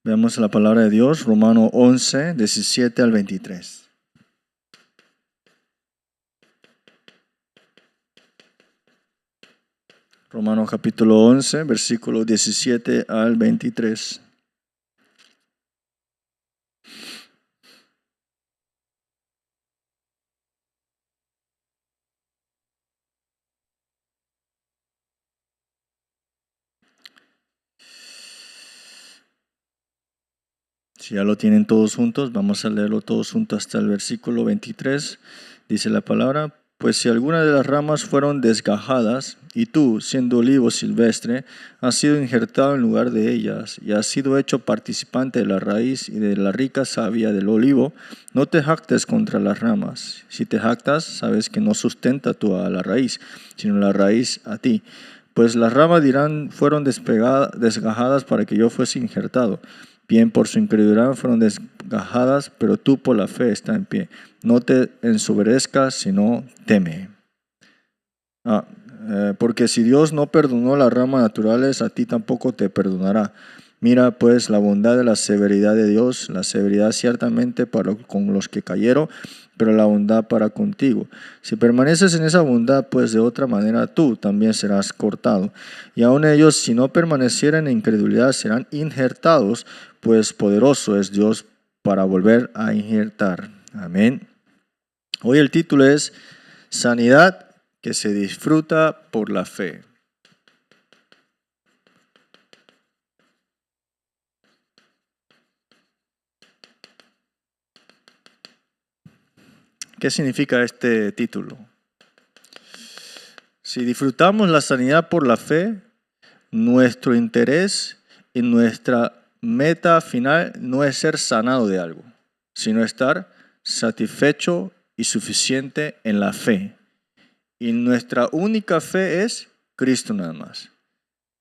Veamos la palabra de Dios, Romanos 11, 17 al 23. Romanos capítulo 11, versículo 17 al 23. Si ya lo tienen todos juntos, vamos a leerlo todos juntos hasta el versículo 23. Dice la palabra: pues si alguna de las ramas fueron desgajadas, y tú, siendo olivo silvestre, has sido injertado en lugar de ellas, y has sido hecho participante de la raíz y de la rica savia del olivo, no te jactes contra las ramas. Si te jactas, sabes que no sustenta tú a la raíz, sino la raíz a ti. Pues las ramas dirán, fueron desgajadas para que yo fuese injertado. Bien, por su incredulidad fueron desgajadas, pero tú por la fe estás en pie. No te ensoberzcas, sino teme. Porque si Dios no perdonó las ramas naturales, a ti tampoco te perdonará. Mira pues la bondad de la severidad de Dios, la severidad ciertamente con los que cayeron, pero la bondad para contigo. Si permaneces en esa bondad, pues de otra manera tú también serás cortado. Y aun ellos, si no permanecieren en incredulidad, serán injertados, pues poderoso es Dios para volver a injertar. Amén. Hoy el título es Sanidad que se disfruta por la fe. ¿Qué significa este título? Si disfrutamos la sanidad por la fe, nuestro interés y nuestra meta final no es ser sanado de algo, sino estar satisfecho y suficiente en la fe. Y nuestra única fe es Cristo nada más.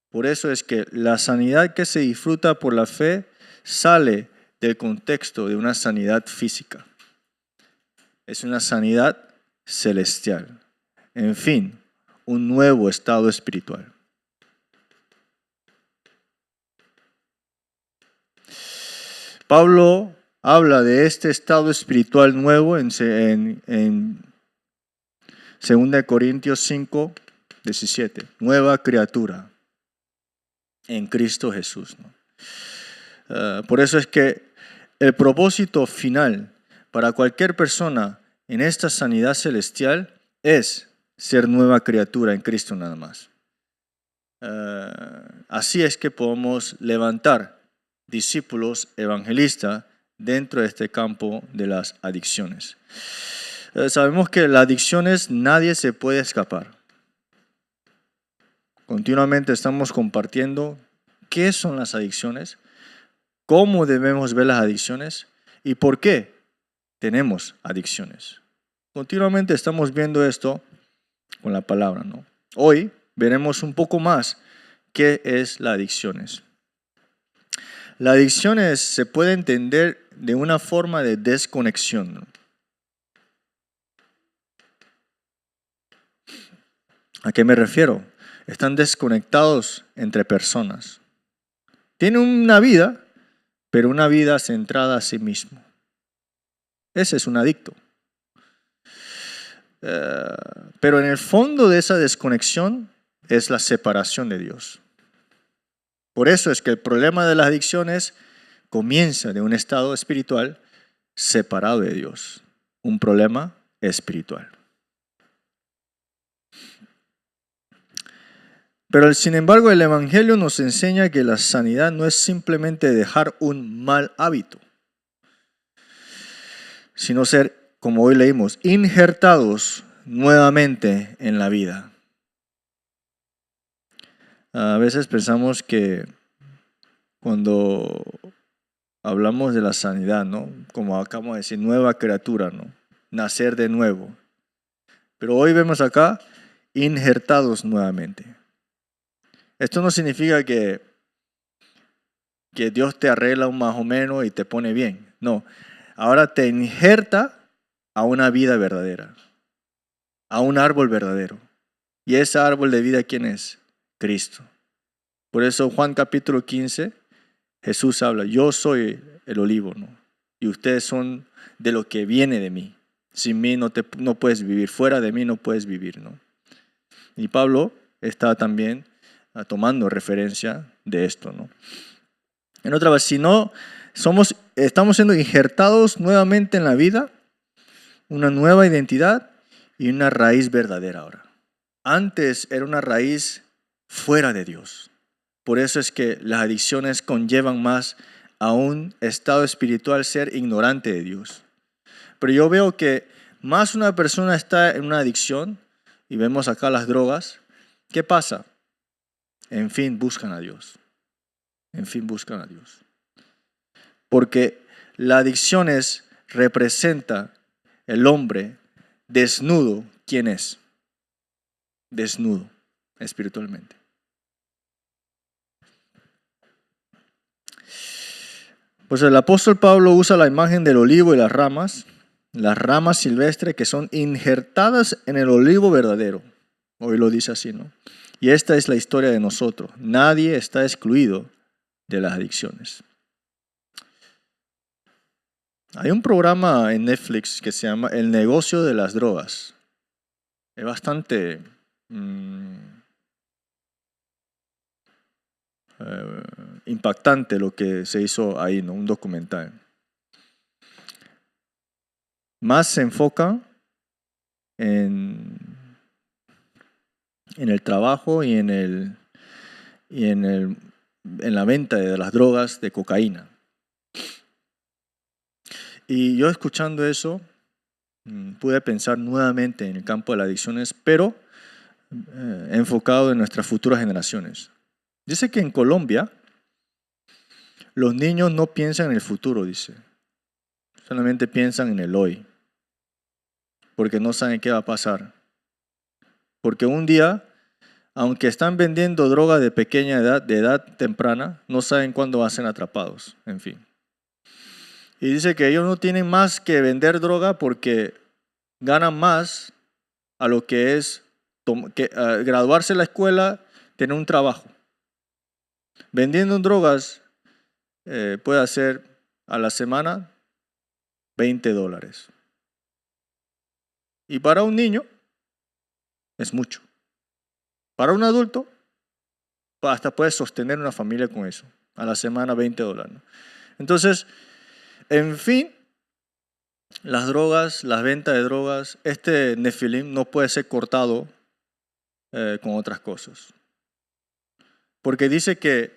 Por eso es que la sanidad que se disfruta por la fe sale del contexto de una sanidad física. Es una sanidad celestial. En fin, un nuevo estado espiritual. Pablo habla de este estado espiritual nuevo en 2 Corintios 5, 17. Nueva criatura en Cristo Jesús. Por eso es que el propósito final para cualquier persona en esta sanidad celestial es ser nueva criatura en Cristo nada más. Así es que podemos levantar discípulos evangelistas dentro de este campo de las adicciones. Sabemos que las adicciones nadie se puede escapar. Continuamente estamos compartiendo qué son las adicciones, cómo debemos ver las adicciones y por qué tenemos adicciones. Continuamente estamos viendo esto con la palabra, ¿no? Hoy veremos un poco más qué es las adicciones. Las adicciones se puede entender de una forma de desconexión, ¿no? ¿A qué me refiero? Están desconectados entre personas. Tienen una vida, pero una vida centrada a sí mismo. Ese es un adicto. Pero en el fondo de esa desconexión es la separación de Dios. Por eso es que el problema de las adicciones comienza de un estado espiritual separado de Dios. Un problema espiritual. Pero sin embargo el Evangelio nos enseña que la sanidad no es simplemente dejar un mal hábito, sino ser, como hoy leímos, injertados nuevamente en la vida. A veces pensamos que cuando hablamos de la sanidad, ¿no? Como acabamos de decir, nueva criatura, ¿no? Nacer de nuevo. Pero hoy vemos acá, injertados nuevamente. Esto no significa que Dios te arregla un más o menos y te pone bien. No, ahora te injerta a una vida verdadera, a un árbol verdadero. ¿Y ese árbol de vida quién es? Cristo. Por eso Juan capítulo 15 Jesús habla, yo soy el olivo, ¿no? Y ustedes son de lo que viene de mí. Sin mí no puedes vivir, fuera de mí no puedes vivir, ¿no? Y Pablo está también tomando referencia de esto, ¿no? En otra vez, si no estamos siendo injertados nuevamente en la vida, una nueva identidad y una raíz verdadera ahora. Antes era una raíz fuera de Dios. Por eso es que las adicciones conllevan más a un estado espiritual ser ignorante de Dios. Pero yo veo que más una persona está en una adicción, y vemos acá las drogas, ¿qué pasa? En fin, buscan a Dios. En fin, buscan a Dios. Porque la adicción representa el hombre desnudo. ¿Quién es? Desnudo espiritualmente. Pues el apóstol Pablo usa la imagen del olivo y las ramas silvestres que son injertadas en el olivo verdadero. Hoy lo dice así, ¿no? Y esta es la historia de nosotros. Nadie está excluido de las adicciones. Hay un programa en Netflix que se llama El negocio de las drogas. Es bastante impactante lo que se hizo ahí, ¿no? Un documental. Más se enfoca en el trabajo y en la venta de las drogas de cocaína. Y yo escuchando eso, pude pensar nuevamente en el campo de las adicciones, pero enfocado en nuestras futuras generaciones. Dice que en Colombia los niños no piensan en el futuro, dice. Solamente piensan en el hoy, porque no saben qué va a pasar. Porque un día, aunque están vendiendo droga de pequeña edad, de edad temprana, no saben cuándo van a ser atrapados, en fin. Y dice que ellos no tienen más que vender droga porque ganan más a lo que es graduarse de la escuela, tener un trabajo. Vendiendo drogas puede hacer a la semana $20. Y para un niño es mucho. Para un adulto hasta puede sostener una familia con eso. A la semana $20. ¿No? Entonces, en fin, las drogas, las ventas de drogas, este nefilim no puede ser cortado con otras cosas. Porque dice que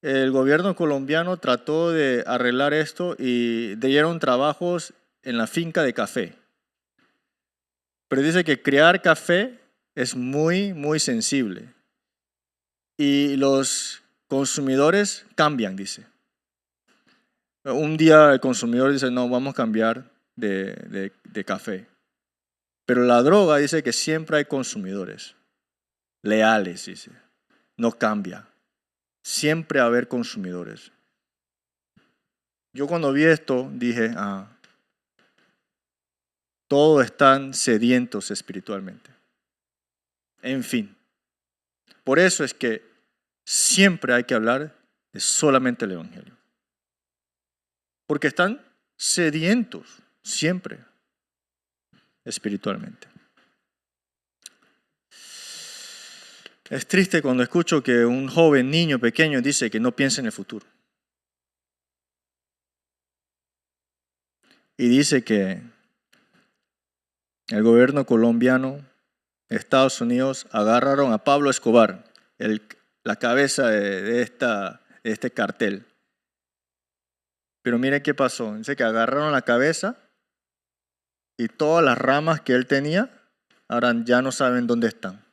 el gobierno colombiano trató de arreglar esto y dieron trabajos en la finca de café. Pero dice que criar café es muy, muy sensible. Y los consumidores cambian, dice. Un día el consumidor dice, no, vamos a cambiar de café. Pero la droga dice que siempre hay consumidores leales, dice. No cambia. Siempre va a haber consumidores. Yo cuando vi esto dije, todos están sedientos espiritualmente. En fin, por eso es que siempre hay que hablar de solamente el Evangelio. Porque están sedientos siempre espiritualmente. Es triste cuando escucho que un joven niño pequeño dice que no piensa en el futuro. Y dice que el gobierno colombiano, Estados Unidos, agarraron a Pablo Escobar, la cabeza de este cartel. Pero miren qué pasó. Dice que agarraron la cabeza y todas las ramas que él tenía, ahora ya no saben dónde están.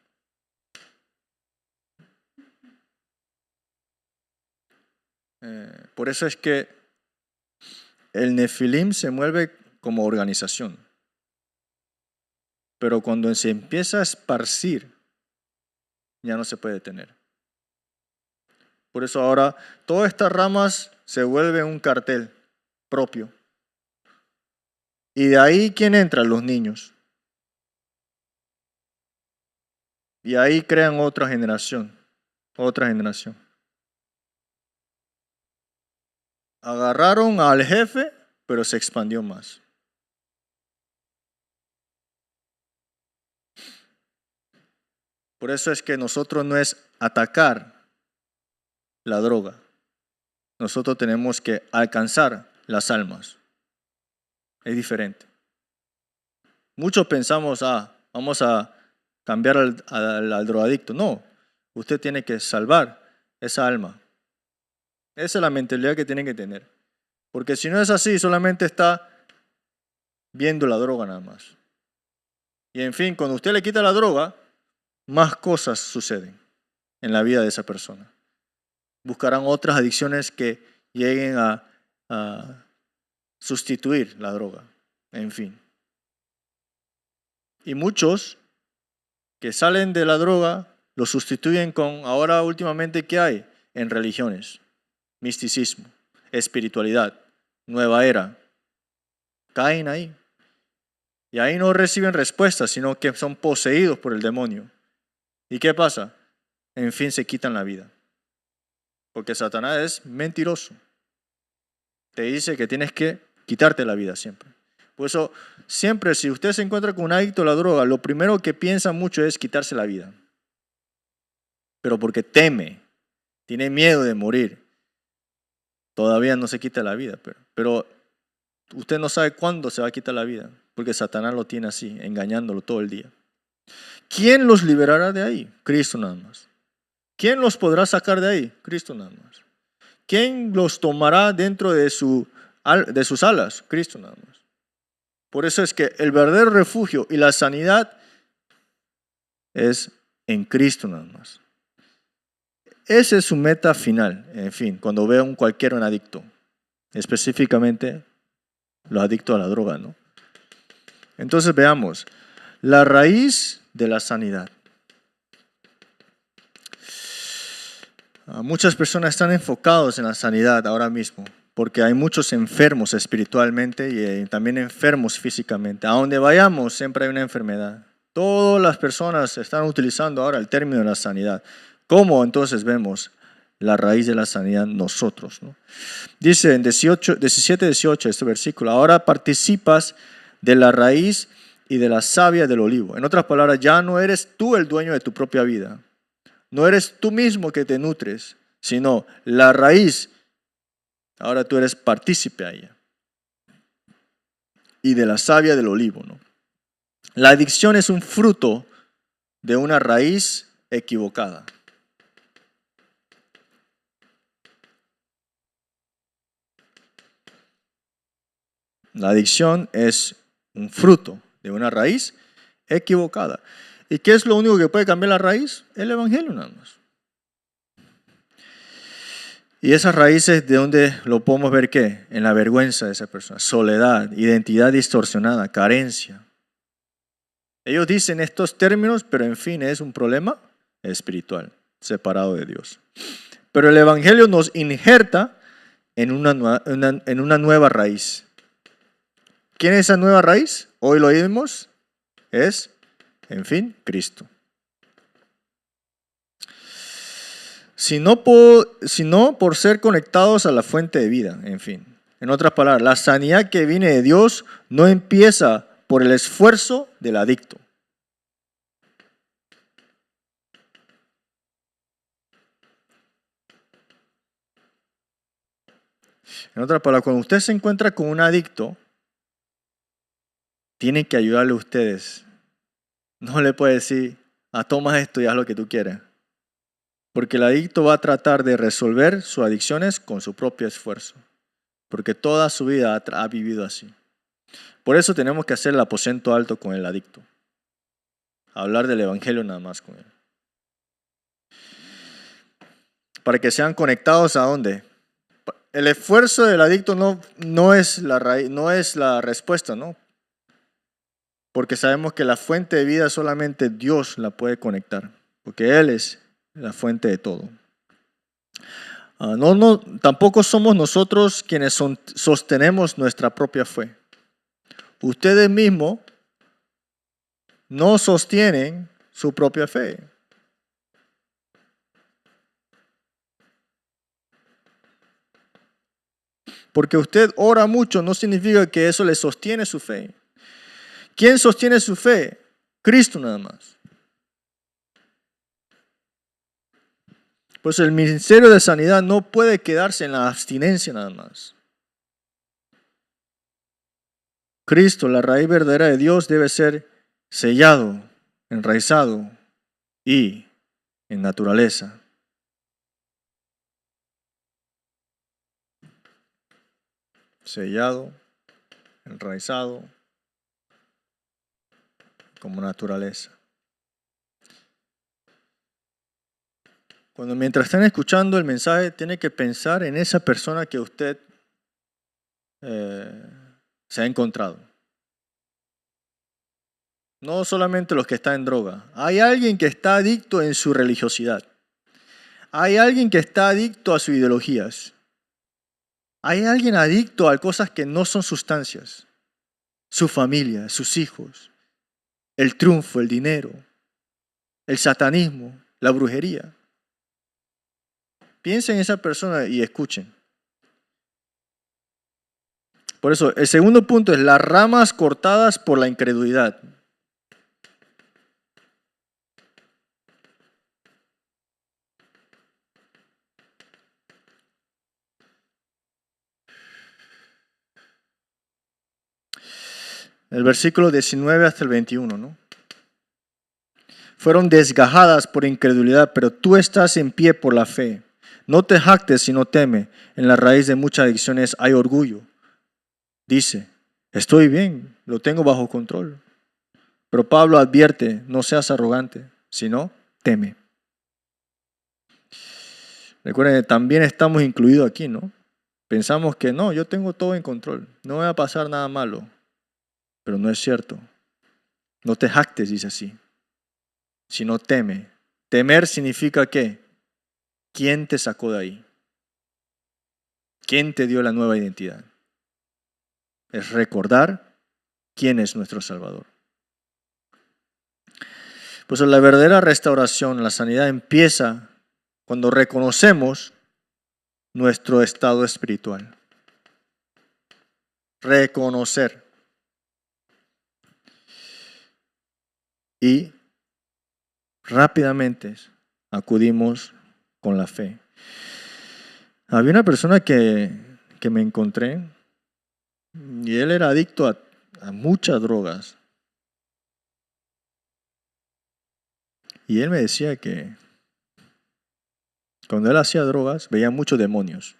Por eso es que el Nefilim se mueve como organización. Pero cuando se empieza a esparcir, ya no se puede detener. Por eso ahora todas estas ramas se vuelven un cartel propio. Y de ahí, ¿quién entra? Los niños. Y ahí crean otra generación. agarraron al jefe, pero se expandió más. Por eso es que nosotros no es atacar la droga. Nosotros tenemos que alcanzar las almas. Es diferente. Muchos pensamos, vamos a cambiar al drogadicto. No, usted tiene que salvar esa alma. Esa es la mentalidad que tienen que tener. Porque si no es así, solamente está viendo la droga nada más. Y en fin, cuando usted le quita la droga, más cosas suceden en la vida de esa persona. Buscarán otras adicciones que lleguen a sustituir la droga. En fin. Y muchos que salen de la droga lo sustituyen con, ahora últimamente, ¿qué hay? En religiones, misticismo, espiritualidad, nueva era. Caen ahí. Y ahí no reciben respuestas, sino que son poseídos por el demonio. ¿Y qué pasa? En fin, se quitan la vida. Porque Satanás es mentiroso. Te dice que tienes que quitarte la vida siempre. Por eso, siempre si usted se encuentra con un adicto a la droga, lo primero que piensa mucho es quitarse la vida. Pero porque teme, tiene miedo de morir, todavía no se quita la vida. Pero usted no sabe cuándo se va a quitar la vida, porque Satanás lo tiene así, engañándolo todo el día. ¿Quién los liberará de ahí? Cristo nada más. ¿Quién los podrá sacar de ahí? Cristo nada más. ¿Quién los tomará dentro de sus alas? Cristo nada más. Por eso es que el verdadero refugio y la sanidad es en Cristo nada más. Esa es su meta final, en fin, cuando vea un adicto, específicamente los adictos a la droga, ¿no? Entonces veamos, la raíz de la sanidad. Muchas personas están enfocados en la sanidad ahora mismo, porque hay muchos enfermos espiritualmente y también enfermos físicamente. A donde vayamos siempre hay una enfermedad. Todas las personas están utilizando ahora el término de la sanidad. ¿Cómo entonces vemos la raíz de la sanidad nosotros, ¿no? Dice en 17-18 este versículo, ahora participas de la raíz y de la savia del olivo. En otras palabras, ya no eres tú el dueño de tu propia vida. No eres tú mismo que te nutres, sino la raíz. Ahora tú eres partícipe a ella. Y de la savia del olivo, ¿no? La adicción es un fruto de una raíz equivocada. La adicción es un fruto de una raíz equivocada. ¿Y qué es lo único que puede cambiar la raíz? El evangelio nada más. Y esas raíces, ¿de dónde lo podemos ver qué? En la vergüenza de esa persona. Soledad, identidad distorsionada, carencia. Ellos dicen estos términos, pero en fin es un problema espiritual, separado de Dios. Pero el evangelio nos injerta en una nueva raíz. ¿Quién es esa nueva raíz? Hoy lo oímos. Es, en fin, Cristo. Sino por ser conectados a la fuente de vida, en fin. En otras palabras, la sanidad que viene de Dios no empieza por el esfuerzo del adicto. En otras palabras, cuando usted se encuentra con un adicto, tienen que ayudarle a ustedes. No le puede decir, toma esto y haz lo que tú quieras. Porque el adicto va a tratar de resolver sus adicciones con su propio esfuerzo. Porque toda su vida ha vivido así. Por eso tenemos que hacer el aposento alto con el adicto. Hablar del evangelio nada más con él. Para que sean conectados a dónde. El esfuerzo del adicto no es la respuesta, ¿no? Porque sabemos que la fuente de vida solamente Dios la puede conectar. Porque Él es la fuente de todo. Tampoco somos nosotros quienes sostenemos nuestra propia fe. Ustedes mismos no sostienen su propia fe. Porque usted ora mucho no significa que eso le sostiene su fe. ¿Quién sostiene su fe? Cristo nada más. Pues el ministerio de sanidad no puede quedarse en la abstinencia nada más. Cristo, la raíz verdadera de Dios, debe ser sellado, enraizado y en naturaleza. Sellado, enraizado, como naturaleza. Mientras están escuchando el mensaje, tiene que pensar en esa persona que usted se ha encontrado. No solamente los que están en droga. Hay alguien que está adicto en su religiosidad. Hay alguien que está adicto a sus ideologías. Hay alguien adicto a cosas que no son sustancias. Su familia, sus hijos, el triunfo, el dinero, el satanismo, la brujería. Piensen en esa persona y escuchen. Por eso, el segundo punto es las ramas cortadas por la incredulidad. El versículo 19 hasta el 21, ¿no? Fueron desgajadas por incredulidad, pero tú estás en pie por la fe. No te jactes sino teme. En la raíz de muchas adicciones hay orgullo. Dice, estoy bien, lo tengo bajo control. Pero Pablo advierte, no seas arrogante, sino teme. Recuerden, también estamos incluidos aquí, ¿no? Pensamos que no, yo tengo todo en control, no va a pasar nada malo. Pero no es cierto. No te jactes, dice así, sino teme. Temer significa ¿qué? ¿Quién te sacó de ahí? ¿Quién te dio la nueva identidad? Es recordar quién es nuestro Salvador. Pues la verdadera restauración, la sanidad empieza cuando reconocemos nuestro estado espiritual. Reconocer. Y rápidamente acudimos con la fe. Había una persona que me encontré y él era adicto a muchas drogas. Y él me decía que cuando él hacía drogas veía muchos demonios.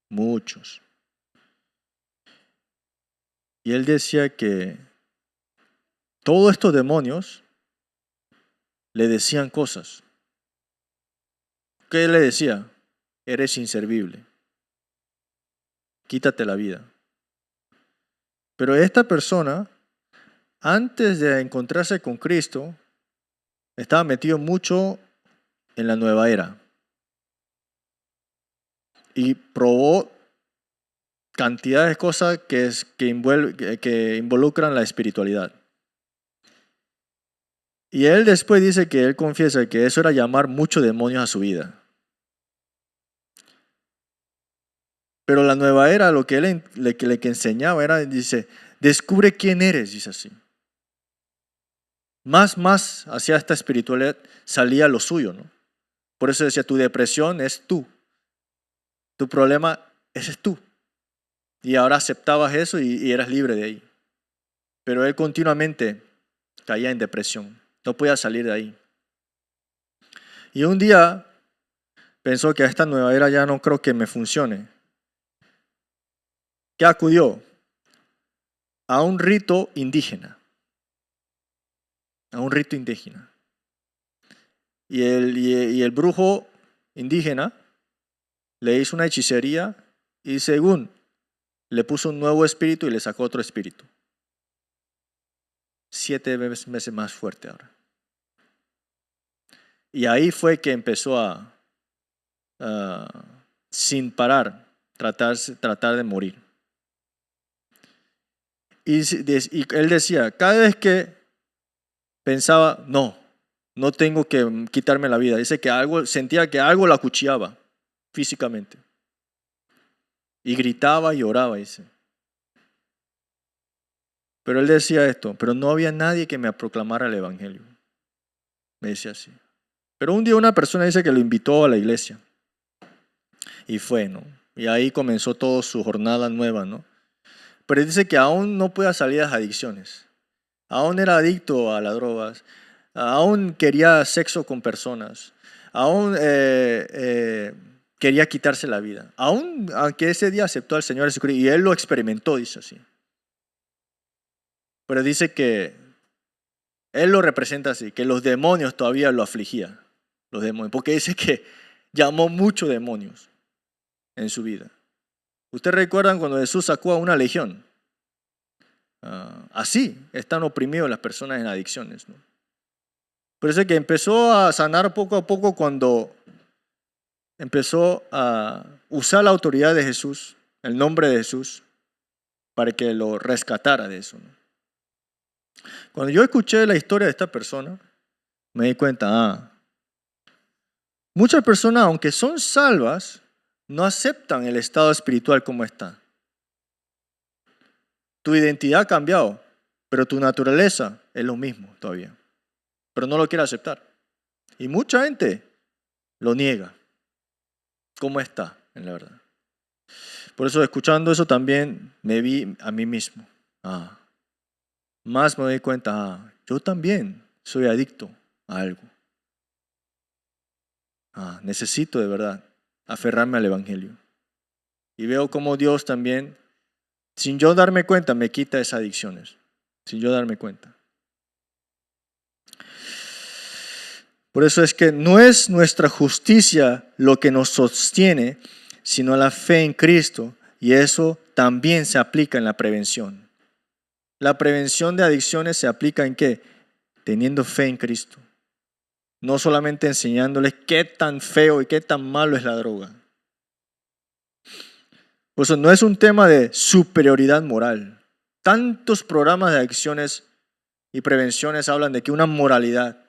Muchos. Y él decía que todos estos demonios le decían cosas. ¿Qué le decía? Eres inservible. Quítate la vida. Pero esta persona, antes de encontrarse con Cristo, estaba metido mucho en la nueva era. Y probó cantidad de cosas que involucran la espiritualidad. Y él después dice que él confiesa que eso era llamar muchos demonios a su vida. Pero la nueva era, lo que él le enseñaba era, dice, descubre quién eres, dice así. Más hacia esta espiritualidad salía lo suyo, ¿no? Por eso decía, tu depresión es tú. Tu problema, ese es tú. Y ahora aceptabas eso y eras libre de ahí. Pero él continuamente caía en depresión. No podía salir de ahí. Y un día pensó que esta nueva era ya no creo que me funcione. ¿Qué acudió? A un rito indígena. A un rito indígena. Y el brujo indígena le hizo una hechicería y según le puso un nuevo espíritu y le sacó otro espíritu. 7 veces más fuerte ahora. Y ahí fue que empezó a sin parar, tratar de morir. Y él decía, cada vez que pensaba, no tengo que quitarme la vida. Dice que sentía que algo la acuchillaba físicamente. y gritaba y oraba, dice. Pero él decía esto, pero no había nadie que me proclamara el evangelio. Me decía así. Pero un día una persona dice que lo invitó a la iglesia. Y fue, ¿no? Y ahí comenzó toda su jornada nueva, ¿no? Pero dice que aún no podía salir de las adicciones. Aún era adicto a las drogas. Aún quería sexo con personas. Aún quería quitarse la vida. Aún, aunque ese día aceptó al Señor Jesucristo. Y él lo experimentó, dice así. Pero dice que él lo representa así, que los demonios todavía lo afligían. Los demonios. Porque dice que llamó muchos demonios en su vida. ¿Ustedes recuerdan cuando Jesús sacó a una legión? Así están oprimidos las personas en adicciones, ¿no? Por eso es que empezó a sanar poco a poco cuando empezó a usar la autoridad de Jesús, el nombre de Jesús, para que lo rescatara de eso, ¿no? Cuando yo escuché la historia de esta persona, me di cuenta, muchas personas, aunque son salvas, no aceptan el estado espiritual como está. Tu identidad ha cambiado, pero tu naturaleza es lo mismo todavía. Pero no lo quiere aceptar. Y mucha gente lo niega. ¿Cómo está en la verdad? Por eso, escuchando eso también me vi a mí mismo. Más me doy cuenta, yo también soy adicto a algo. Necesito de verdad aferrarme al evangelio. Y veo cómo Dios también, sin yo darme cuenta, me quita esas adicciones. Sin yo darme cuenta. Por eso es que no es nuestra justicia lo que nos sostiene, sino la fe en Cristo. Y eso también se aplica en la prevención. La prevención de adicciones se aplica ¿en qué? Teniendo fe en Cristo. No solamente enseñándoles qué tan feo y qué tan malo es la droga. Por eso no es un tema de superioridad moral. Tantos programas de adicciones y prevenciones hablan de que una moralidad.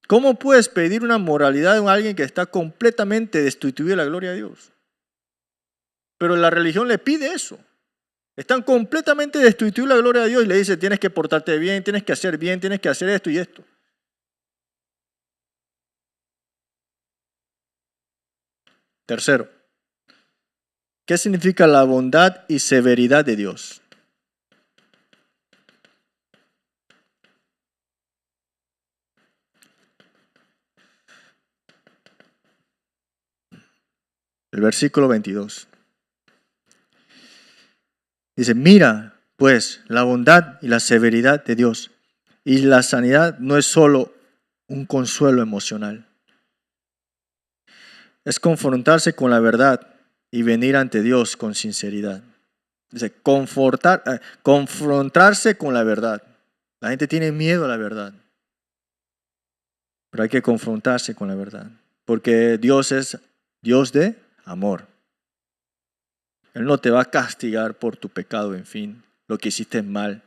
¿Cómo puedes pedir una moralidad de alguien que está completamente destituido de la gloria de Dios? Pero la religión le pide eso. Están completamente destituidos de la gloria de Dios y le dice, tienes que portarte bien, tienes que hacer esto y esto. Tercero, ¿qué significa la bondad y severidad de Dios? El versículo 22. Dice, mira pues la bondad y la severidad de Dios. Y la sanidad no es solo un consuelo emocional. Es confrontarse con la verdad y venir ante Dios con sinceridad. Dice, confrontarse con la verdad. La gente tiene miedo a la verdad. Pero hay que confrontarse con la verdad. Porque Dios es Dios de amor. Él no te va a castigar por tu pecado, en fin, lo que hiciste mal.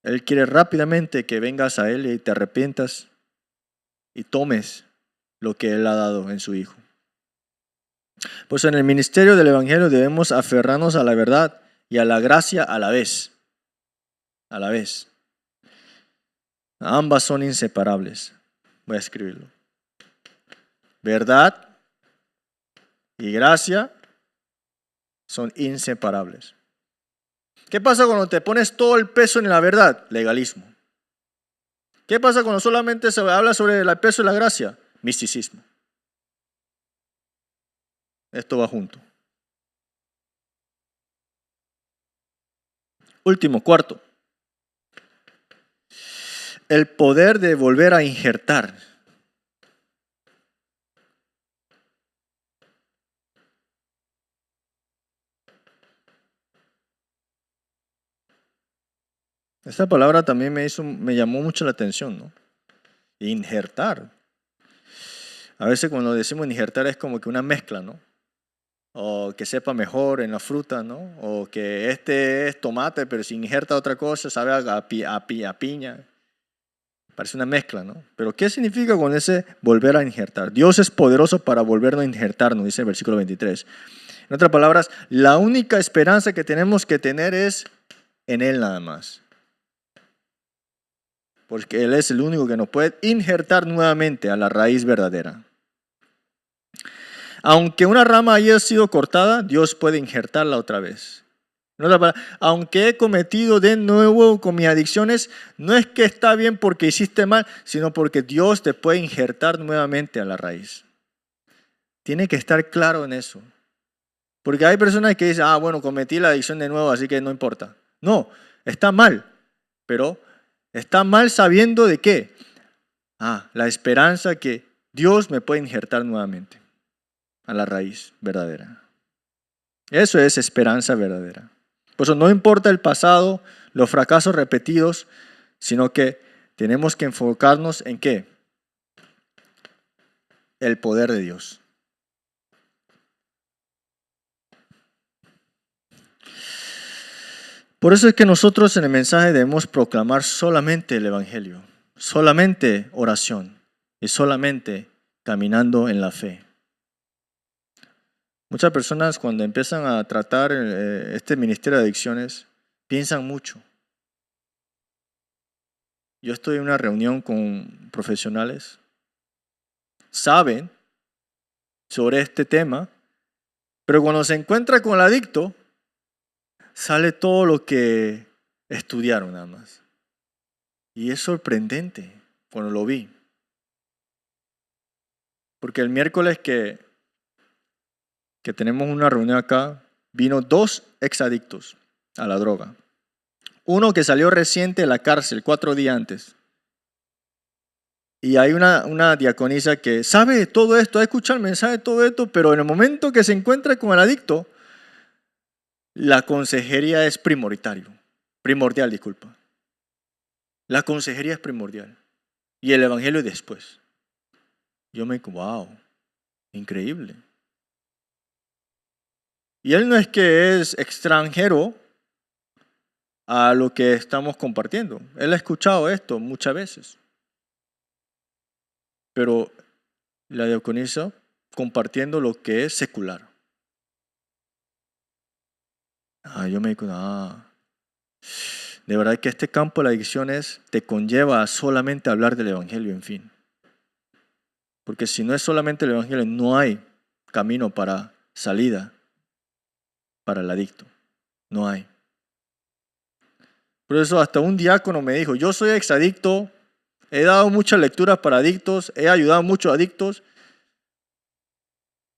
Él quiere rápidamente que vengas a Él y te arrepientas y tomes lo que Él ha dado en su Hijo. Pues en el ministerio del Evangelio debemos aferrarnos a la verdad y a la gracia a la vez. A la vez. Ambas son inseparables. Voy a escribirlo. Verdad y gracia son inseparables. ¿Qué pasa cuando te pones todo el peso en la verdad? Legalismo. ¿Qué pasa cuando solamente se habla sobre el peso de la gracia? Misticismo. Esto va junto. Último, cuarto. El poder de volver a injertar. Esta palabra también me llamó mucho la atención, ¿no? Injertar. A veces cuando decimos injertar es como que una mezcla, ¿no? O que sepa mejor en la fruta, ¿no? O que este es tomate, pero si injerta otra cosa, sabe a piña. Parece una mezcla, ¿no? Pero ¿qué significa con ese volver a injertar? Dios es poderoso para volvernos a injertarnos, dice el versículo 23. En otras palabras, la única esperanza que tenemos que tener es en Él nada más. Porque Él es el único que nos puede injertar nuevamente a la raíz verdadera. Aunque una rama haya sido cortada, Dios puede injertarla otra vez. Aunque he cometido de nuevo con mis adicciones, no es que está bien porque hiciste mal, sino porque Dios te puede injertar nuevamente a la raíz. Tiene que estar claro en eso. Porque hay personas que dicen, bueno, cometí la adicción de nuevo, así que no importa. No, está mal, pero está mal sabiendo de qué. La esperanza que Dios me puede injertar nuevamente a la raíz verdadera. Eso es esperanza verdadera. Por eso no importa el pasado, los fracasos repetidos, sino que tenemos que enfocarnos en ¿qué? El poder de Dios. Por eso es que nosotros en el mensaje debemos proclamar solamente el Evangelio, solamente oración y solamente caminando en la fe. Muchas personas cuando empiezan a tratar este ministerio de adicciones piensan mucho. Yo estoy en una reunión con profesionales, saben sobre este tema, pero cuando se encuentra con el adicto, sale todo lo que estudiaron nada más. Y es sorprendente cuando lo vi. Porque el miércoles que tenemos una reunión acá, vino 2 exadictos a la droga. Uno que salió reciente de la cárcel 4 días antes. Y hay una diaconisa que sabe todo esto, ha escuchado el mensaje de todo esto, pero en el momento que se encuentra con el adicto, la consejería es primordial. La consejería es primordial. Y el evangelio después. Yo me digo, wow, increíble. Y él no es que es extranjero a lo que estamos compartiendo. Él ha escuchado esto muchas veces. Pero la diaconisa compartiendo lo que es secular. Yo me digo, de verdad que este campo de las adicciones te conlleva a solamente hablar del evangelio, en fin. Porque si no es solamente el evangelio, no hay camino para salida para el adicto. No hay. Por eso hasta un diácono me dijo, yo soy exadicto, he dado muchas lecturas para adictos, he ayudado a muchos adictos,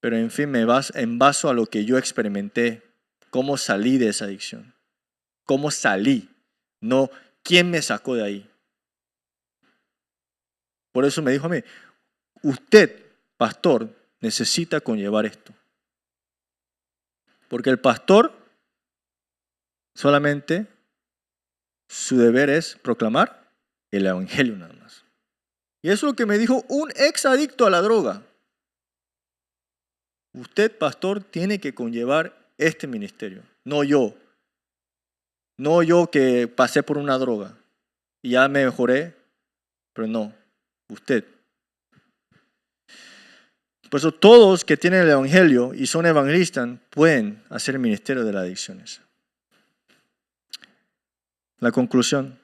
pero en fin me baso a lo que yo experimenté, cómo salí de esa adicción, cómo salí, no quién me sacó de ahí. Por eso me dijo a mí, usted, pastor, necesita conllevar esto. Porque el pastor solamente su deber es proclamar el evangelio nada más. Y eso es lo que me dijo un exadicto a la droga. Usted, pastor, tiene que conllevar este ministerio, no yo. No yo que pasé por una droga y ya me mejoré, pero no, usted. Por eso todos que tienen el evangelio y son evangelistas pueden hacer el ministerio de las adicciones. La conclusión.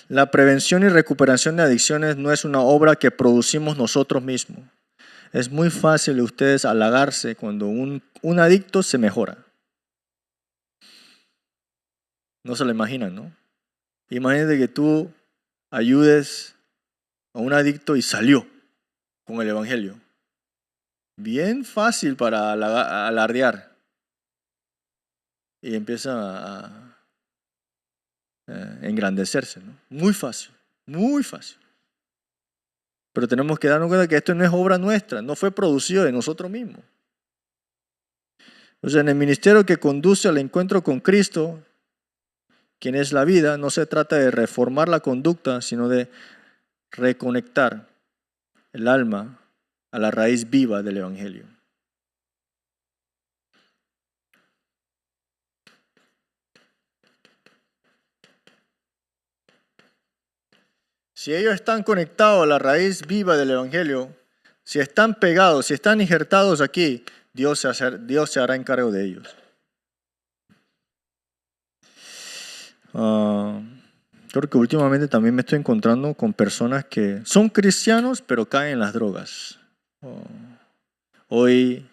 La prevención y recuperación de adicciones no es una obra que producimos nosotros mismos. Es muy fácil de ustedes halagarse cuando un adicto se mejora. No se lo imaginan, ¿no? Imagínate que tú ayudes a un adicto y salió con el evangelio. Bien fácil para alardear. Y empieza a engrandecerse, ¿no? Muy fácil, muy fácil. Pero tenemos que darnos cuenta que esto no es obra nuestra, no fue producido de nosotros mismos. O sea, en el ministerio que conduce al encuentro con Cristo, quien es la vida, no se trata de reformar la conducta, sino de reconectar el alma a la raíz viva del evangelio. Si ellos están conectados a la raíz viva del Evangelio, si están pegados, si están injertados aquí, Dios se hará encargo de ellos. Creo que últimamente también me estoy encontrando con personas que son cristianos pero caen en las drogas. Hoy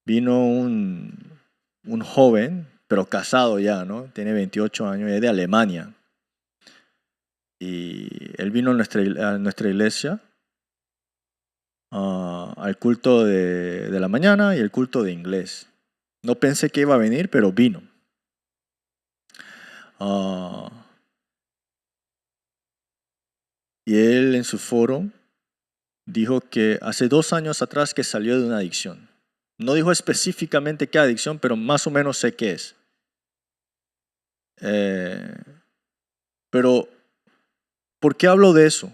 vino un joven, pero casado ya, ¿no? Tiene 28 años, es de Alemania. Y él vino a nuestra iglesia, al culto de la mañana y el culto de inglés. No pensé que iba a venir, pero vino. Y él en su foro dijo que hace 2 años atrás que salió de una adicción. No dijo específicamente qué adicción, pero más o menos sé qué es. Pero, ¿por qué hablo de eso?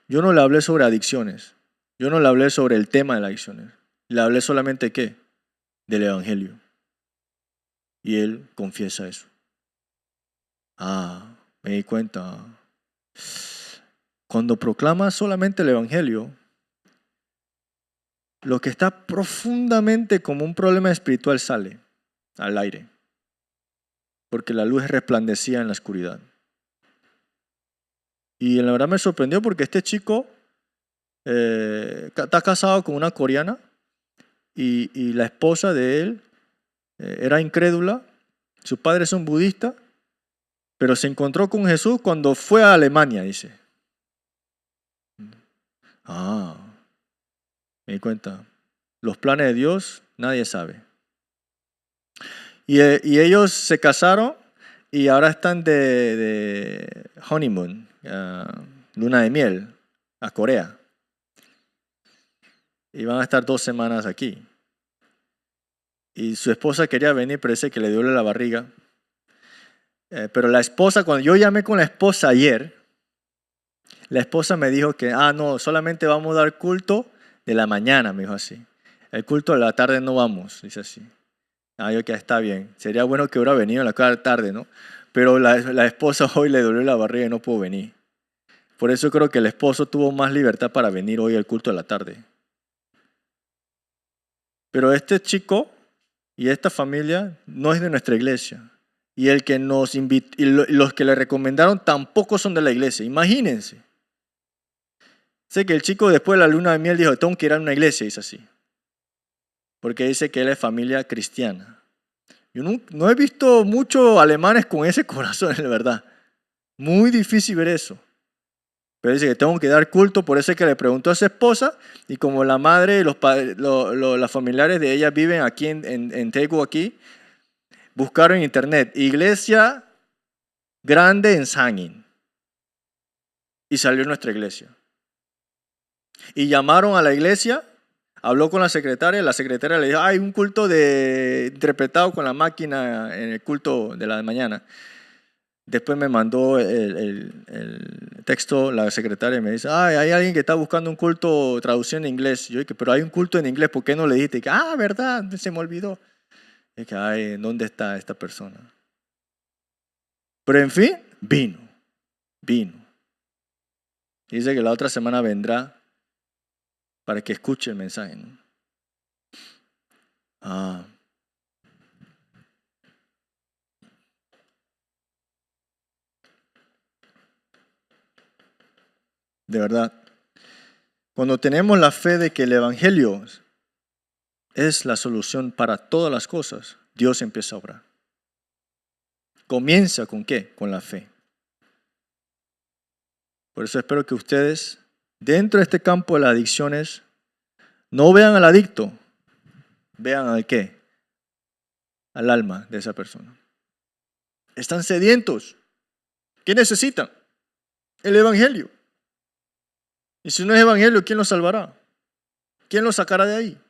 Yo no le hablé sobre adicciones. Yo no le hablé sobre el tema de las adicciones. Le hablé solamente ¿qué? Del Evangelio. Y él confiesa eso. Me di cuenta. Cuando proclamas solamente el Evangelio, lo que está profundamente como un problema espiritual sale al aire. Porque la luz resplandecía en la oscuridad. Y la verdad me sorprendió porque este chico está casado con una coreana y la esposa de él era incrédula. Sus padres son budistas, pero se encontró con Jesús cuando fue a Alemania, dice. Me di cuenta. Los planes de Dios nadie sabe. Y ellos se casaron y ahora están de honeymoon, luna de miel, a Corea. Y van a estar 2 semanas aquí. Y su esposa quería venir, pero dice que le duele la barriga. Pero la esposa, cuando yo llamé con la esposa ayer, la esposa me dijo que, no, solamente vamos a dar culto de la mañana, me dijo así. El culto de la tarde no vamos, dice así. Yo que está bien. Sería bueno que hubiera venido a la tarde, ¿no? Pero la esposa hoy le dolió la barriga y no pudo venir. Por eso creo que el esposo tuvo más libertad para venir hoy al culto de la tarde. Pero este chico y esta familia no es de nuestra iglesia. Y el que nos invitó, y los que le recomendaron tampoco son de la iglesia. Imagínense. Sé que el chico después de la luna de miel dijo, tengo que ir a una iglesia, dice así. Porque dice que él es familia cristiana. Yo no he visto muchos alemanes con ese corazón, la verdad. Muy difícil ver eso. Pero dice que tengo que dar culto, por eso es que le preguntó a su esposa, y como la madre y los familiares de ella viven aquí en Daegu, aquí, buscaron en internet, iglesia grande en Sangin. Y salió nuestra iglesia. Y llamaron a la iglesia, habló con la secretaria le dijo, hay un culto interpretado con la máquina en el culto de la mañana. Después me mandó el texto la secretaria y me dice, hay alguien que está buscando un culto traducción en inglés. Yo dije, pero hay un culto en inglés, ¿por qué no le dijiste? Verdad, se me olvidó. Y dije, ¿dónde está esta persona? Pero en fin, vino. Y dice que la otra semana vendrá para que escuche el mensaje, ¿no? De verdad. Cuando tenemos la fe de que el Evangelio es la solución para todas las cosas, Dios empieza a obrar. ¿Comienza con qué? Con la fe. Por eso espero que ustedes, dentro de este campo de las adicciones, no vean al adicto, vean al qué, al alma de esa persona. Están sedientos. ¿Qué necesitan? El Evangelio. Y si no es Evangelio, ¿quién los salvará? ¿Quién los sacará de ahí?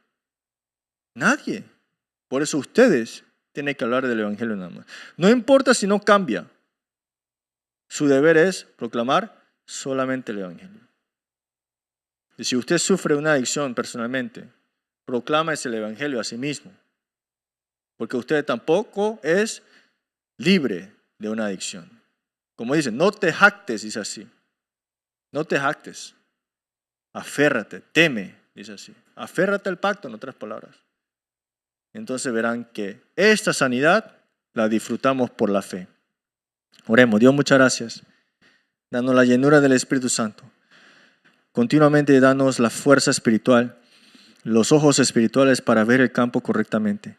Nadie. Por eso ustedes tienen que hablar del Evangelio nada más. No importa si no cambia. Su deber es proclamar solamente el Evangelio. Y si usted sufre una adicción personalmente, proclama el Evangelio a sí mismo. Porque usted tampoco es libre de una adicción. Como dicen, no te jactes, dice así. No te jactes. Aférrate, teme, dice así. Aférrate al pacto, en otras palabras. Entonces verán que esta sanidad la disfrutamos por la fe. Oremos. Dios, muchas gracias. Danos la llenura del Espíritu Santo. Continuamente danos la fuerza espiritual, los ojos espirituales para ver el campo correctamente.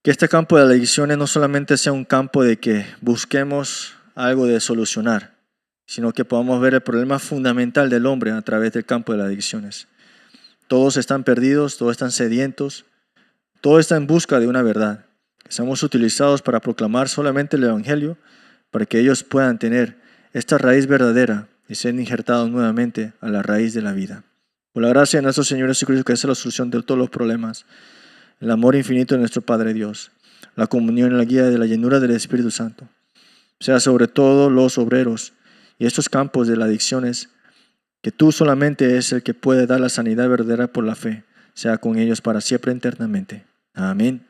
Que este campo de adicciones no solamente sea un campo de que busquemos algo de solucionar, sino que podamos ver el problema fundamental del hombre a través del campo de las adicciones. Todos están perdidos, todos están sedientos, todo está en busca de una verdad. Que seamos utilizados para proclamar solamente el Evangelio, para que ellos puedan tener esta raíz verdadera y ser injertados nuevamente a la raíz de la vida. Por la gracia de nuestro Señor Jesucristo, que es la solución de todos los problemas, el amor infinito de nuestro Padre Dios, la comunión y la guía de la llenura del Espíritu Santo, sea sobre todo los obreros y estos campos de las adicciones, que tú solamente es el que puede dar la sanidad verdadera por la fe, sea con ellos para siempre eternamente. Amén.